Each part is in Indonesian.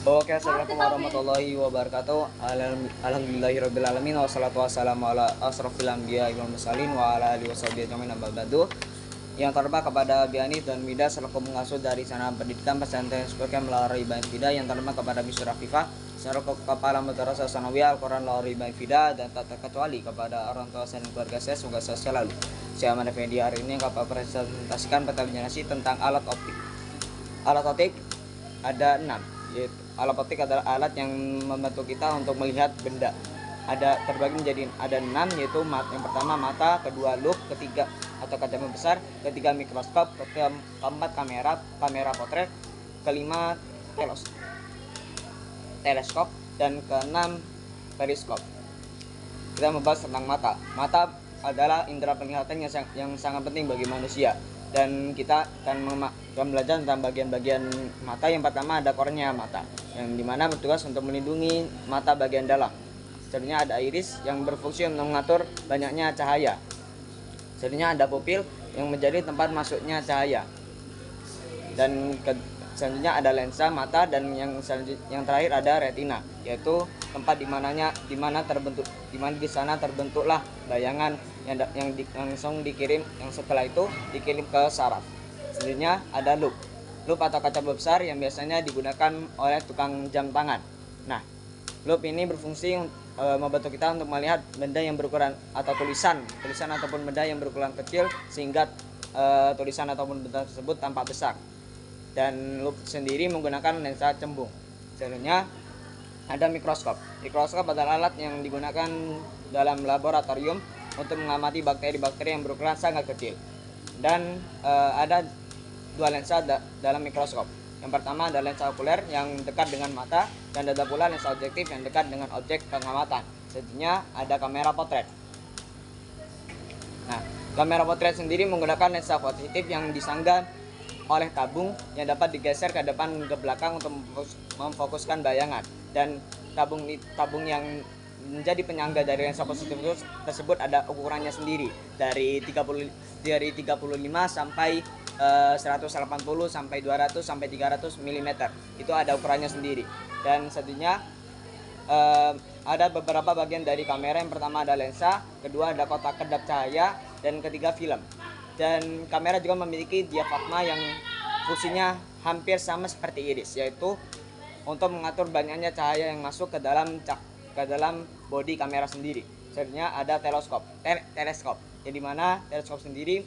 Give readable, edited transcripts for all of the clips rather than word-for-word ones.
Oke, assalamualaikum warahmatullahi wabarakatuh. Alhamdulillahirabbil alamin wassalatu wassalamu ala asrofil anbiya'i wal mursalin wa ala alihi washabihi ajmain amma ba'du. Yang terhormat kepada Biani dan Mida selaku pengasuh dari sana pendidikan pesantren Sekolah melalui Iban Fida, yang terhormat kepada Bisra Fifa selaku kepala madrasah sanawiyah Al-Quran melalui Iban Fida, dan tak terkecuali kepada orang tua saya dan keluarga saya, semoga saya selalu. Saya Ahmad Effendi, hari ini akan presentasikan penjelasan tentang alat optik. Alat optik ada 6, yaitu alat optik adalah alat yang membantu kita untuk melihat benda. Ada terbagi menjadi ada 6, yaitu yang pertama mata, kedua loop, ketiga atau kacamata besar, ketiga mikroskop, keempat kamera potret, kelima teleskop, dan keenam periskop. Kita membahas tentang mata. Mata adalah indera penglihatan yang sangat penting bagi manusia, dan kita akan belajar tentang bagian-bagian mata. Yang pertama ada kornea mata, yang dimana bertugas untuk melindungi mata bagian dalam. Selanjutnya ada iris yang berfungsi untuk mengatur banyaknya cahaya. Selanjutnya ada pupil yang menjadi tempat masuknya cahaya. Dan selanjutnya ada lensa mata, dan yang terakhir ada retina, yaitu tempat di mana di sana terbentuklah bayangan yang langsung dikirim, yang setelah itu dikirim ke saraf. Selanjutnya ada loop atau kaca besar yang biasanya digunakan oleh tukang jam tangan. Nah, loop ini berfungsi membantu kita untuk melihat benda yang berukuran atau tulisan ataupun benda yang berukuran kecil, sehingga tulisan ataupun benda tersebut tampak besar. Dan loop sendiri menggunakan lensa cembung. Selanjutnya ada mikroskop. Mikroskop adalah alat yang digunakan dalam laboratorium untuk mengamati bakteri-bakteri yang berukuran sangat kecil. Dan ada 2 lensa dalam mikroskop. Yang pertama ada lensa okuler yang dekat dengan mata, dan ada pula lensa objektif yang dekat dengan objek pengamatan. Selanjutnya ada kamera potret. Nah, kamera potret sendiri menggunakan lensa positif yang disangga oleh tabung yang dapat digeser ke depan ke belakang untuk memfokuskan bayangan. Dan tabung yang menjadi penyangga dari lensa positif tersebut ada ukurannya sendiri, dari 35 sampai 180 sampai 200 sampai 300 mm. Itu ada ukurannya sendiri. Dan selanjutnya ada beberapa bagian dari kamera. Yang pertama ada lensa, kedua ada kotak kedap cahaya, dan ketiga film. Dan kamera juga memiliki diafragma yang fungsinya hampir sama seperti iris, yaitu untuk mengatur banyaknya cahaya yang masuk ke dalam bodi kamera sendiri. Selanjutnya ada teleskop, yang dimana teleskop sendiri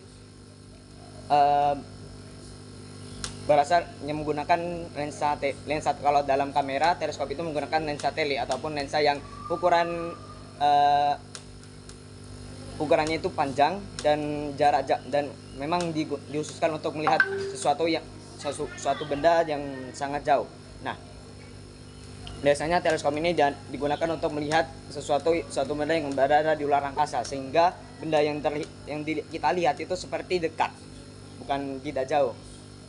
menggunakan lensa. Kalau dalam kamera, teleskop itu menggunakan lensa tele ataupun lensa yang ukurannya itu panjang dan dan memang dikhususkan untuk melihat suatu benda yang sangat jauh. Nah, biasanya teleskop ini digunakan untuk melihat suatu benda yang berada di luar angkasa, sehingga benda yang kita lihat itu seperti dekat, bukan tidak jauh.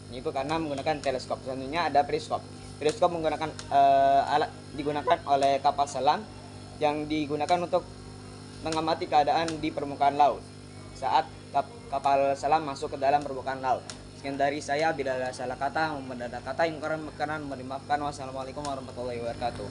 Itu karena menggunakan teleskop. Selanjutnya ada periskop. Periskop menggunakan alat digunakan oleh kapal selam, yang digunakan untuk mengamati keadaan di permukaan laut saat kapal selam masuk ke dalam permukaan laut. Sekian dari saya, bila ada salah kata, mendadak kata yang kurang berkenan, mohon dimaafkan. Wassalamualaikum warahmatullahi wabarakatuh.